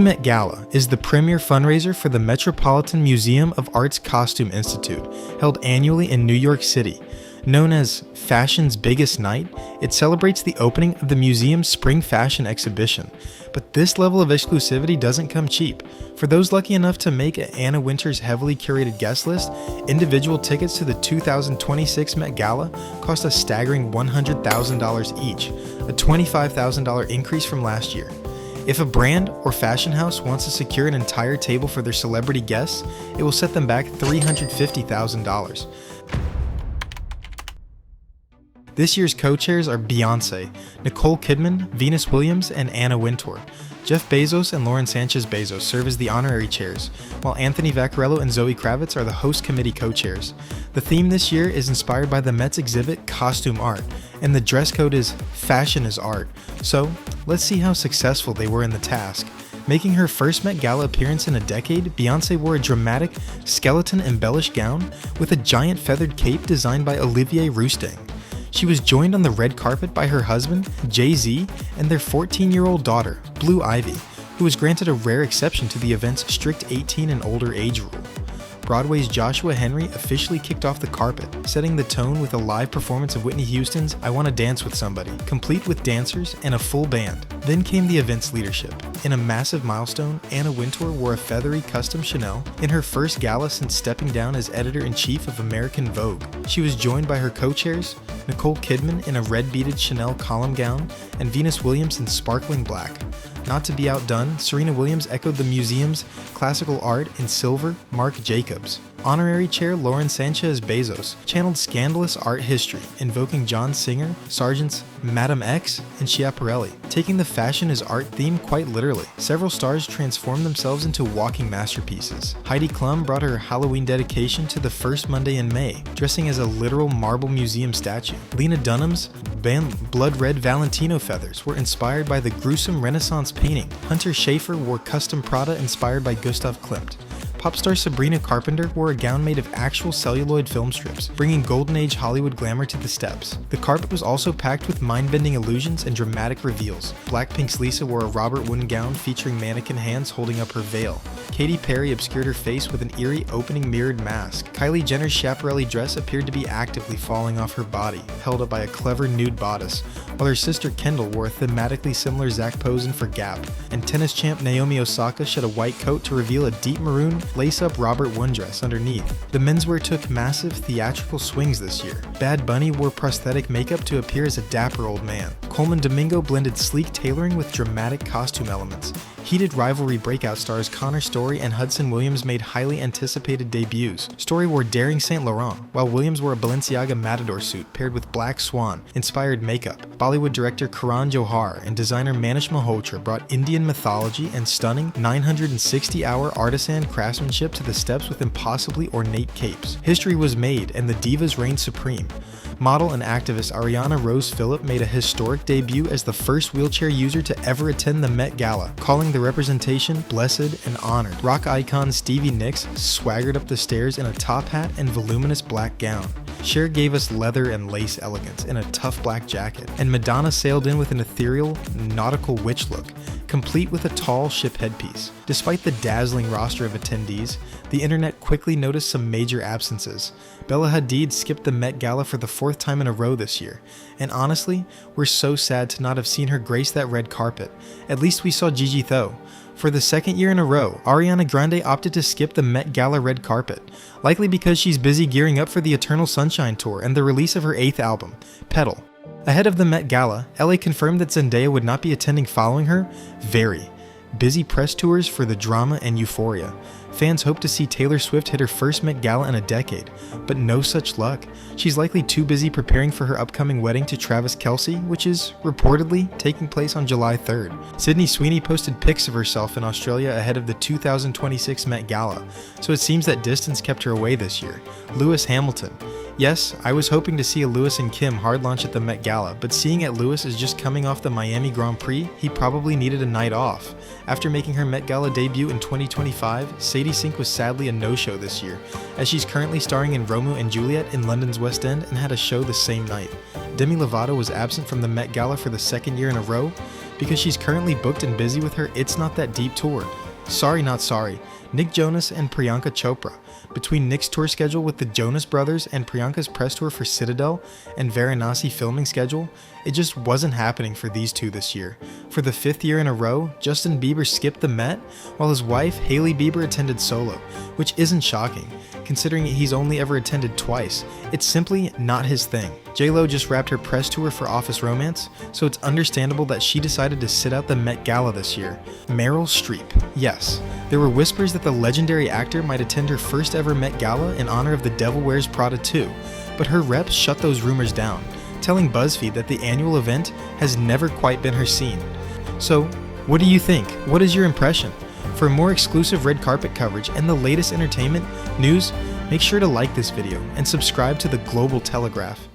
Met Gala is the premier fundraiser for the Metropolitan Museum of Art's Costume Institute, held annually in New York City. Known as Fashion's Biggest Night, it celebrates the opening of the museum's spring fashion exhibition. But this level of exclusivity doesn't come cheap. For those lucky enough to make Anna Wintour's heavily curated guest list, individual tickets to the 2026 Met Gala cost a staggering $100,000 each, a $25,000 increase from last year. If a brand or fashion house wants to secure an entire table for their celebrity guests, it will set them back $350,000. This year's co-chairs are Beyoncé, Nicole Kidman, Venus Williams, and Anna Wintour. Jeff Bezos and Lauren Sanchez Bezos serve as the honorary chairs, while Anthony Vaccarello and Zoe Kravitz are the host committee co-chairs. The theme this year is inspired by the Met's exhibit Costume Art, and the dress code is Fashion is Art. So, let's see how successful they were in the task. Making her first Met Gala appearance in a decade, Beyoncé wore a dramatic, skeleton-embellished gown with a giant feathered cape designed by Olivier Rousteing. She was joined on the red carpet by her husband, Jay-Z, and their 14-year-old daughter, Blue Ivy, who was granted a rare exception to the event's strict 18 and older age rule. Broadway's Joshua Henry officially kicked off the carpet, setting the tone with a live performance of Whitney Houston's I Wanna Dance with Somebody, complete with dancers and a full band. Then came the event's leadership. In a massive milestone, Anna Wintour wore a feathery custom Chanel in her first gala since stepping down as editor-in-chief of American Vogue. She was joined by her co-chairs, Nicole Kidman in a red beaded Chanel column gown, and Venus Williams in sparkling black. Not to be outdone, Serena Williams echoed the museum's classical art in silver, Marc Jacobs. Honorary Chair Lauren Sanchez Bezos channeled scandalous art history, invoking John Singer, Sargent's Madame X, and Schiaparelli, taking the fashion is art theme quite literally. Several stars transformed themselves into walking masterpieces. Heidi Klum brought her Halloween dedication to the first Monday in May, dressing as a literal marble museum statue. Lena Dunham's blood red Valentino feathers were inspired by the gruesome Renaissance painting. Hunter Schafer wore custom Prada inspired by Gustav Klimt. Pop star Sabrina Carpenter wore a gown made of actual celluloid film strips, bringing golden age Hollywood glamour to the steps. The carpet was also packed with mind-bending illusions and dramatic reveals. Blackpink's Lisa wore a Robert Wooden gown featuring mannequin hands holding up her veil. Katy Perry obscured her face with an eerie opening mirrored mask. Kylie Jenner's Schiaparelli dress appeared to be actively falling off her body, held up by a clever nude bodice, while her sister Kendall wore a thematically similar Zac Posen for Gap. And tennis champ Naomi Osaka shed a white coat to reveal a deep maroon lace-up Robert Wooden dress underneath. The menswear took massive theatrical swings this year. Bad Bunny wore prosthetic makeup to appear as a dapper old man. Coleman Domingo blended sleek tailoring with dramatic costume elements. Heated rivalry breakout stars Connor Story and Hudson Williams made highly anticipated debuts. Story wore daring Saint Laurent, while Williams wore a Balenciaga Matador suit paired with Black Swan inspired makeup. Bollywood director Karan Johar and designer Manish Malhotra brought Indian mythology and stunning 960-hour artisan craftsmanship to the steps with impossibly ornate capes. History was made and the divas reigned supreme. Model and activist Ariana Rose Phillip made a historic debut as the first wheelchair user to ever attend the Met Gala, calling the representation blessed and honored. Rock icon Stevie Nicks swaggered up the stairs in a top hat and voluminous black gown. Cher gave us leather and lace elegance in a tough black jacket, and Madonna sailed in with an ethereal, nautical witch look, complete with a tall ship headpiece. Despite the dazzling roster of attendees, the internet quickly noticed some major absences. Bella Hadid skipped the Met Gala for the fourth time in a row this year, and honestly, we're so sad to not have seen her grace that red carpet. At least we saw Gigi Tho. For the second year in a row, Ariana Grande opted to skip the Met Gala red carpet, likely because she's busy gearing up for the Eternal Sunshine Tour and the release of her 8th album, Petal. Ahead of the Met Gala, LA confirmed that Zendaya would not be attending following her very busy press tours for The Drama and Euphoria. Fans hope to see Taylor Swift hit her first Met Gala in a decade, but no such luck. She's likely too busy preparing for her upcoming wedding to Travis Kelce, which is reportedly taking place on July 3rd. Sydney Sweeney posted pics of herself in Australia ahead of the 2026 Met Gala, so it seems that distance kept her away this year. Lewis Hamilton. Yes, I was hoping to see a Lewis and Kim hard launch at the Met Gala, but seeing that Lewis is just coming off the Miami Grand Prix, he probably needed a night off. After making her Met Gala debut in 2025, Sadie Sink was sadly a no-show this year, as she's currently starring in Romeo and Juliet in London's West End and had a show the same night. Demi Lovato was absent from the Met Gala for the second year in a row. because she's currently booked and busy with her It's Not That Deep tour. Sorry Not Sorry, Nick Jonas and Priyanka Chopra. Between Nick's tour schedule with the Jonas Brothers and Priyanka's press tour for Citadel and Varanasi filming schedule, it just wasn't happening for these two this year. For the 5th year in a row, Justin Bieber skipped the Met, while his wife, Hailey Bieber, attended solo, which isn't shocking, considering he's only ever attended twice. It's simply not his thing. J-Lo just wrapped her press tour for Office Romance, so it's understandable that she decided to sit out the Met Gala this year. Meryl Streep. Yes, there were whispers that the legendary actor might attend her first ever Met Gala in honor of The Devil Wears Prada 2, but her reps shut those rumors down, telling BuzzFeed that the annual event has never quite been her scene. So, what do you think? What is your impression? For more exclusive red carpet coverage and the latest entertainment news, make sure to like this video and subscribe to the Global Telegraph.